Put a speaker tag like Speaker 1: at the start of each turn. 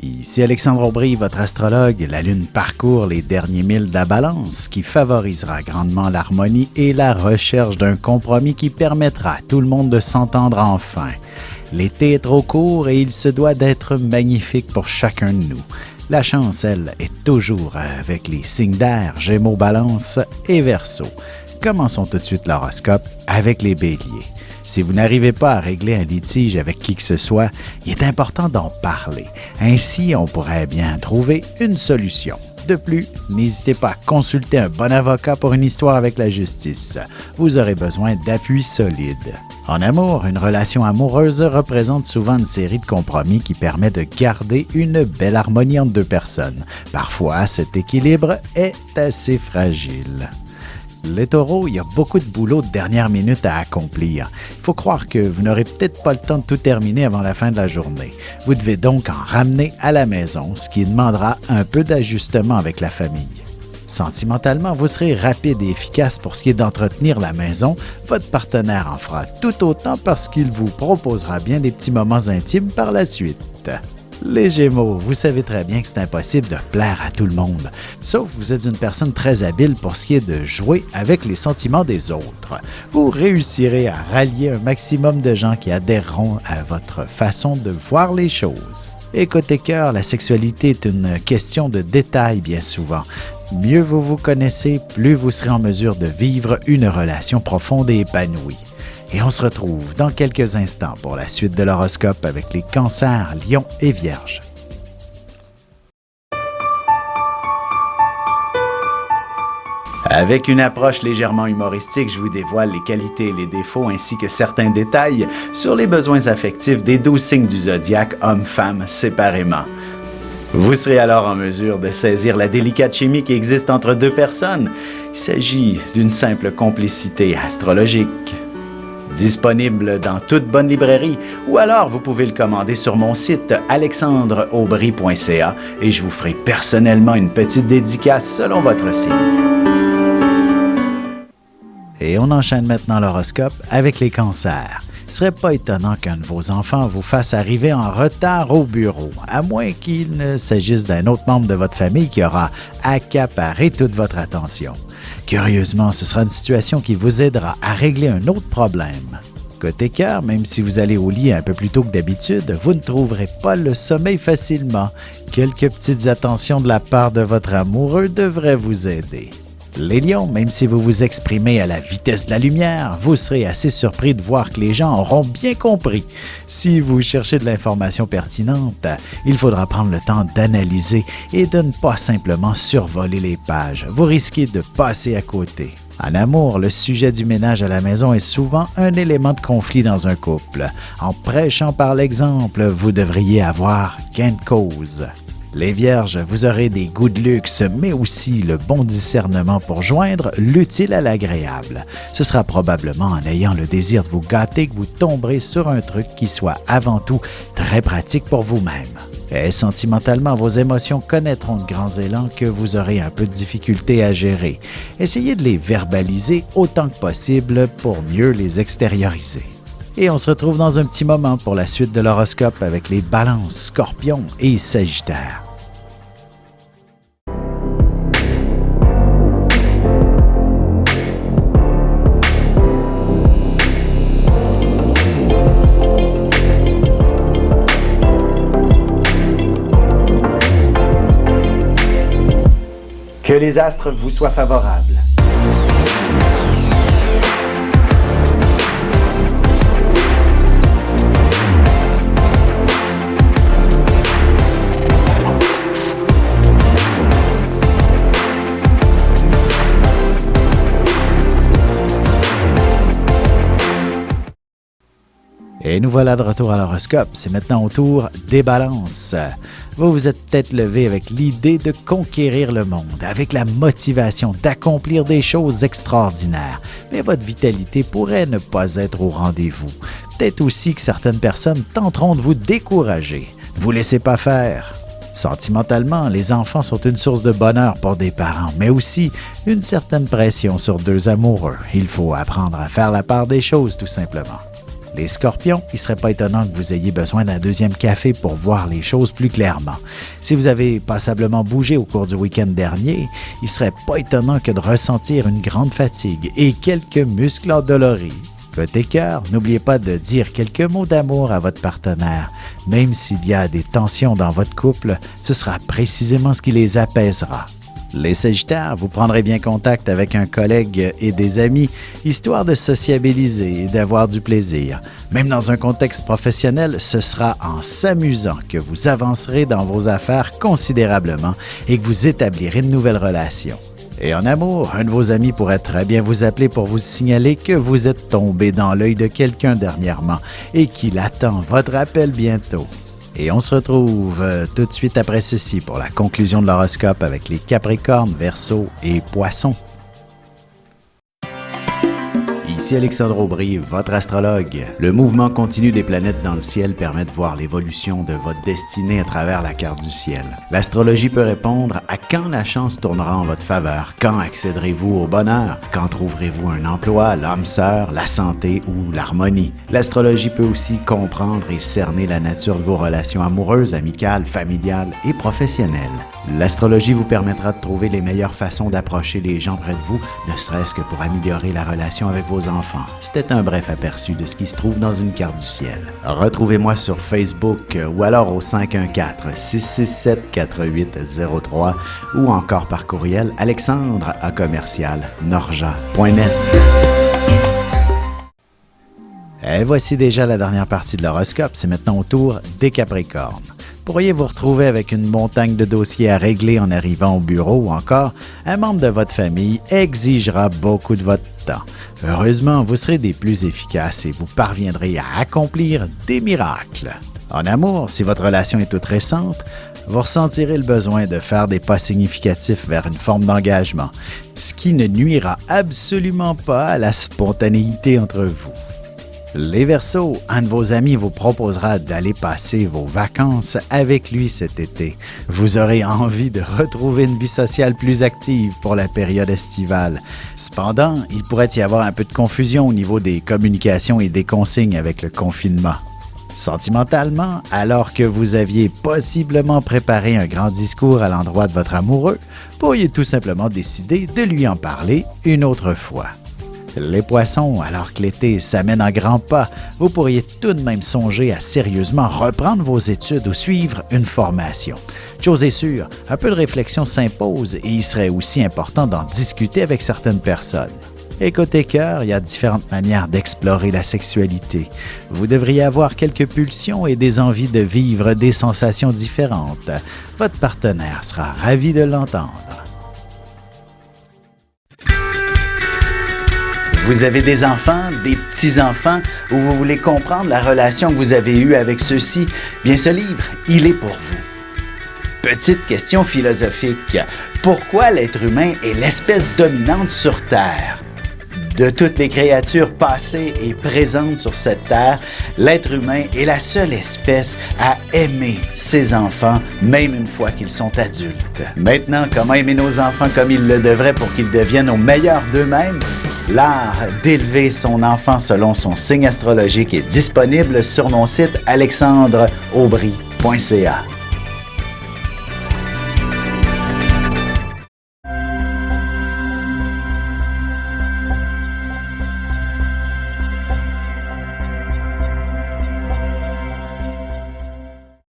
Speaker 1: Ici Alexandre Aubry, votre astrologue. La Lune parcourt les derniers milles de la Balance, qui favorisera grandement l'harmonie et la recherche d'un compromis qui permettra à tout le monde de s'entendre enfin. L'été est trop court et il se doit d'être magnifique pour chacun de nous. La chance, elle, est toujours avec les signes d'air, Gémeaux, Balance et Verseau. Commençons tout de suite l'horoscope avec les Béliers. Si vous n'arrivez pas à régler un litige avec qui que ce soit, il est important d'en parler. Ainsi, on pourrait bien trouver une solution. De plus, n'hésitez pas à consulter un bon avocat pour une histoire avec la justice. Vous aurez besoin d'appui solide. En amour, une relation amoureuse représente souvent une série de compromis qui permet de garder une belle harmonie entre deux personnes. Parfois, cet équilibre est assez fragile. Les taureaux, il y a beaucoup de boulot de dernière minute à accomplir. Il faut croire que vous n'aurez peut-être pas le temps de tout terminer avant la fin de la journée. Vous devez donc en ramener à la maison, ce qui demandera un peu d'ajustement avec la famille. Sentimentalement, vous serez rapide et efficace pour ce qui est d'entretenir la maison. Votre partenaire en fera tout autant parce qu'il vous proposera bien des petits moments intimes par la suite. Les Gémeaux, vous savez très bien que c'est impossible de plaire à tout le monde, sauf que vous êtes une personne très habile pour ce qui est de jouer avec les sentiments des autres. Vous réussirez à rallier un maximum de gens qui adhéreront à votre façon de voir les choses. Et côté cœur, la sexualité est une question de détails bien souvent. Mieux vous vous connaissez, plus vous serez en mesure de vivre une relation profonde et épanouie. Et on se retrouve dans quelques instants pour la suite de l'horoscope avec les Cancers, Lions et Vierges. Avec une approche légèrement humoristique, je vous dévoile les qualités et les défauts ainsi que certains détails sur les besoins affectifs des 12 signes du zodiaque, hommes-femmes séparément. Vous serez alors en mesure de saisir la délicate chimie qui existe entre deux personnes. Il s'agit d'une simple complicité astrologique. Disponible dans toute bonne librairie ou alors vous pouvez le commander sur mon site alexandreaubry.ca et je vous ferai personnellement une petite dédicace selon votre signe. Et on enchaîne maintenant l'horoscope avec les Cancers. Il ne serait pas étonnant qu'un de vos enfants vous fasse arriver en retard au bureau, à moins qu'il ne s'agisse d'un autre membre de votre famille qui aura accaparé toute votre attention. Curieusement, ce sera une situation qui vous aidera à régler un autre problème. Côté cœur, même si vous allez au lit un peu plus tôt que d'habitude, vous ne trouverez pas le sommeil facilement. Quelques petites attentions de la part de votre amoureux devraient vous aider. Les lions, même si vous vous exprimez à la vitesse de la lumière, vous serez assez surpris de voir que les gens auront bien compris. Si vous cherchez de l'information pertinente, il faudra prendre le temps d'analyser et de ne pas simplement survoler les pages. Vous risquez de passer à côté. En amour, le sujet du ménage à la maison est souvent un élément de conflit dans un couple. En prêchant par l'exemple, vous devriez avoir gain de cause. Les Vierges, vous aurez des goûts de luxe, mais aussi le bon discernement pour joindre l'utile à l'agréable. Ce sera probablement en ayant le désir de vous gâter que vous tomberez sur un truc qui soit avant tout très pratique pour vous-même. Et sentimentalement, vos émotions connaîtront de grands élans que vous aurez un peu de difficulté à gérer. Essayez de les verbaliser autant que possible pour mieux les extérioriser. Et on se retrouve dans un petit moment pour la suite de l'horoscope avec les Balances, Scorpions et Sagittaires. Que les astres vous soient favorables. Et nous voilà de retour à l'horoscope. C'est maintenant au tour des Balances. Vous vous êtes peut-être levé avec l'idée de conquérir le monde, avec la motivation d'accomplir des choses extraordinaires. Mais votre vitalité pourrait ne pas être au rendez-vous. Peut-être aussi que certaines personnes tenteront de vous décourager. Ne vous laissez pas faire. Sentimentalement, les enfants sont une source de bonheur pour des parents, mais aussi une certaine pression sur deux amoureux. Il faut apprendre à faire la part des choses, tout simplement. Les Scorpions, il ne serait pas étonnant que vous ayez besoin d'un deuxième café pour voir les choses plus clairement. Si vous avez passablement bougé au cours du week-end dernier, il ne serait pas étonnant que de ressentir une grande fatigue et quelques muscles endoloris. Côté cœur, n'oubliez pas de dire quelques mots d'amour à votre partenaire. Même s'il y a des tensions dans votre couple, ce sera précisément ce qui les apaisera. Les Sagittaires, vous prendrez bien contact avec un collègue et des amis, histoire de sociabiliser et d'avoir du plaisir. Même dans un contexte professionnel, ce sera en s'amusant que vous avancerez dans vos affaires considérablement et que vous établirez de nouvelles relations. Et en amour, un de vos amis pourrait très bien vous appeler pour vous signaler que vous êtes tombé dans l'œil de quelqu'un dernièrement et qu'il attend votre appel bientôt. Et on se retrouve tout de suite après ceci pour la conclusion de l'horoscope avec les Capricornes, Verseaux et Poissons. Ici Alexandre Aubry, votre astrologue. Le mouvement continu des planètes dans le ciel permet de voir l'évolution de votre destinée à travers la carte du ciel. L'astrologie peut répondre à quand la chance tournera en votre faveur, quand accéderez-vous au bonheur, quand trouverez-vous un emploi, l'âme sœur, la santé ou l'harmonie. L'astrologie peut aussi comprendre et cerner la nature de vos relations amoureuses, amicales, familiales et professionnelles. L'astrologie vous permettra de trouver les meilleures façons d'approcher les gens près de vous, ne serait-ce que pour améliorer la relation avec vos enfants. C'était un bref aperçu de ce qui se trouve dans une carte du ciel. Retrouvez-moi sur Facebook ou alors au 514-667-4803 ou encore par courriel alexandre@norja.net. Et voici déjà la dernière partie de l'horoscope. C'est maintenant au tour des Capricornes. Pourriez vous retrouver avec une montagne de dossiers à régler en arrivant au bureau ou encore un membre de votre famille exigera beaucoup de votre temps. Heureusement, vous serez des plus efficaces et vous parviendrez à accomplir des miracles. En amour, si votre relation est toute récente, vous ressentirez le besoin de faire des pas significatifs vers une forme d'engagement, ce qui ne nuira absolument pas à la spontanéité entre vous. Les Verseaux, un de vos amis vous proposera d'aller passer vos vacances avec lui cet été. Vous aurez envie de retrouver une vie sociale plus active pour la période estivale. Cependant, il pourrait y avoir un peu de confusion au niveau des communications et des consignes avec le confinement. Sentimentalement, alors que vous aviez possiblement préparé un grand discours à l'endroit de votre amoureux, pourriez tout simplement décider de lui en parler une autre fois. Les Poissons, alors que l'été s'amène en grands pas, vous pourriez tout de même songer à sérieusement reprendre vos études ou suivre une formation. Chose est sûre, un peu de réflexion s'impose et il serait aussi important d'en discuter avec certaines personnes. Et côté cœur, il y a différentes manières d'explorer la sexualité. Vous devriez avoir quelques pulsions et des envies de vivre des sensations différentes. Votre partenaire sera ravi de l'entendre. Vous avez des enfants, des petits-enfants, ou vous voulez comprendre la relation que vous avez eue avec ceux-ci? Bien, ce livre, il est pour vous. Petite question philosophique. Pourquoi l'être humain est l'espèce dominante sur Terre? De toutes les créatures passées et présentes sur cette terre, l'être humain est la seule espèce à aimer ses enfants, même une fois qu'ils sont adultes. Maintenant, comment aimer nos enfants comme ils le devraient pour qu'ils deviennent au meilleur d'eux-mêmes? L'art d'élever son enfant selon son signe astrologique est disponible sur mon site alexandreaubry.ca.